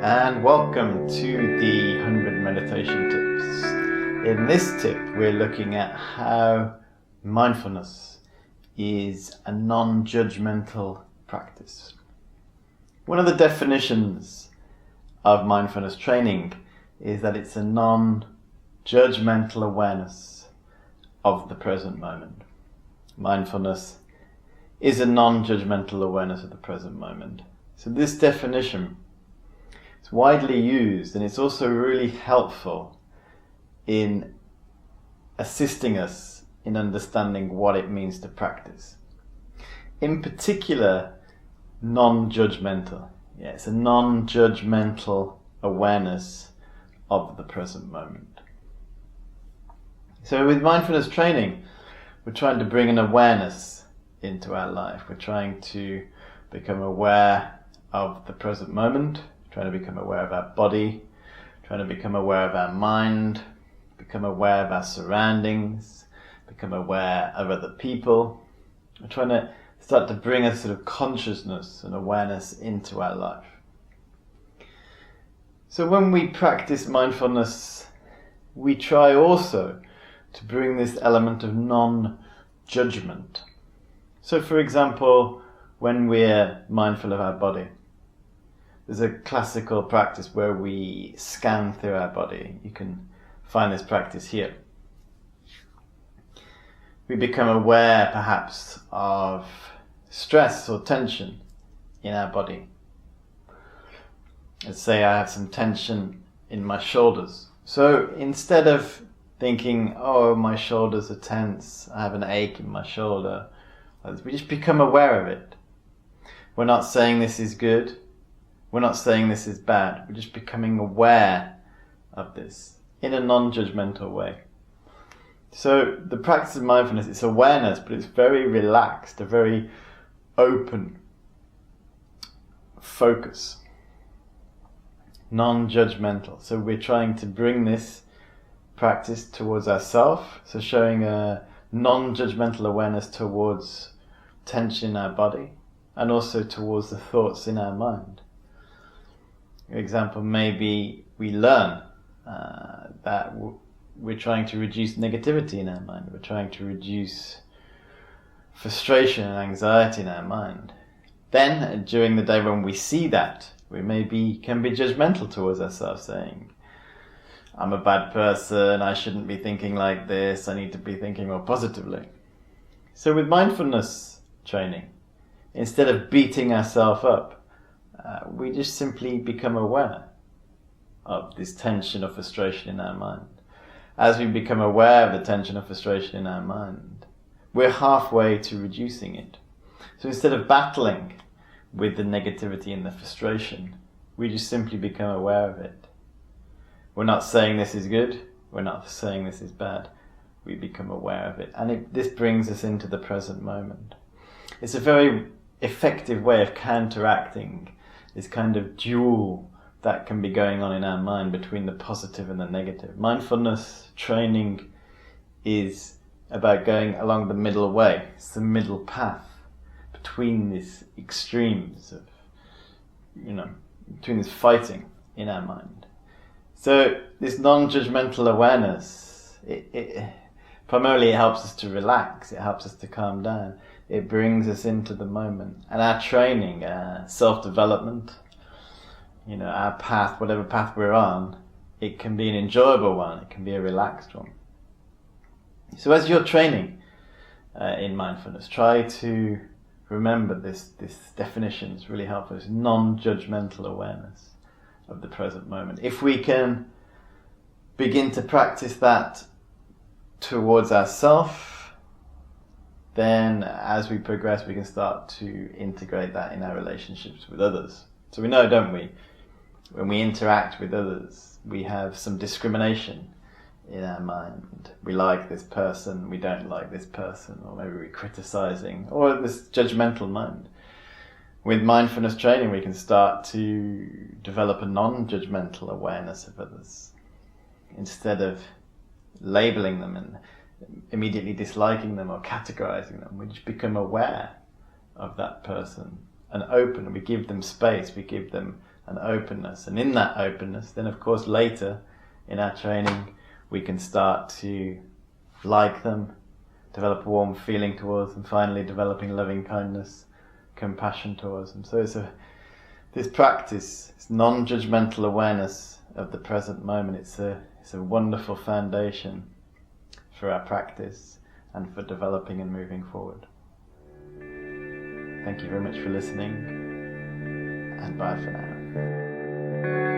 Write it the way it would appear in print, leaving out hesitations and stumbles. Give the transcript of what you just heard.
and welcome to the 100 Meditation Tips. In this tip, we're looking at how mindfulness is a non-judgmental practice. One of the definitions of mindfulness training is that it's a non-judgmental awareness of the present moment. Mindfulness is a non-judgmental awareness of the present moment. So this definition is widely used, and it's also really helpful in assisting us in understanding what it means to practice. In particular, non-judgmental. Yeah, it's a non-judgmental awareness of the present moment. So with mindfulness training, we're trying to bring an awareness into our life. We're trying to become aware of the present moment, trying to become aware of our body, trying to become aware of our mind, become aware of our surroundings, become aware of other people. We're trying to start to bring a sort of consciousness and awareness into our life. So when we practice mindfulness, we try also to bring this element of non-judgment. So for example, when we're mindful of our body, there's a classical practice where we scan through our body. You can find this practice here. We become aware perhaps of stress or tension in our body. Let's say I have some tension in my shoulders. So instead of thinking, oh, my shoulders are tense, I have an ache in my shoulder, we just become aware of it. We're not saying this is good. We're not saying this is bad. We're just becoming aware of this in a non-judgmental way. So the practice of mindfulness, it's awareness, but it's very relaxed, a very open focus. Non-judgmental. So we're trying to bring this practice towards ourselves. So showing a non-judgmental awareness towards tension in our body and also towards the thoughts in our mind. For example, maybe we learn that we're trying to reduce negativity in our mind. We're trying to reduce frustration and anxiety in our mind. Then, during the day when we see that, we maybe can be judgmental towards ourselves, saying, I'm a bad person, I shouldn't be thinking like this, I need to be thinking more positively. So with mindfulness training, instead of beating ourselves up, we just simply become aware of this tension or frustration in our mind. As we become aware of the tension or frustration in our mind, we're halfway to reducing it. So instead of battling with the negativity and the frustration, we just simply become aware of it. We're not saying this is good, we're not saying this is bad, we become aware of it. And this brings us into the present moment. It's a very effective way of counteracting this kind of duel that can be going on in our mind between the positive and the negative. Mindfulness training is about going along the middle way. It's the middle path between these extremes of, between this fighting in our mind. So this non-judgmental awareness, it primarily helps us to relax, it helps us to calm down. It brings us into the moment. And our training, self-development, our path, whatever path we're on, it can be an enjoyable one, it can be a relaxed one. So as you're training in mindfulness, try to remember this definition. It's really helpful. It's non-judgmental awareness of the present moment. If we can begin to practice that towards ourselves, then as we progress, we can start to integrate that in our relationships with others. So we know, don't we, when we interact with others, we have some discrimination in our mind. We like this person, we don't like this person, or maybe we're criticizing, or this judgmental mind. With mindfulness training, we can start to develop a non-judgmental awareness of others. Instead of labeling them and immediately disliking them or categorizing them, we just become aware of that person and open. We give them space, we give them and openness. And in that openness, then of course later in our training, we can start to like them, develop a warm feeling towards them, finally developing loving kindness, compassion towards them. So this practice, this non-judgmental awareness of the present moment, it's a wonderful foundation for our practice and for developing and moving forward. Thank you very much for listening, and bye for now.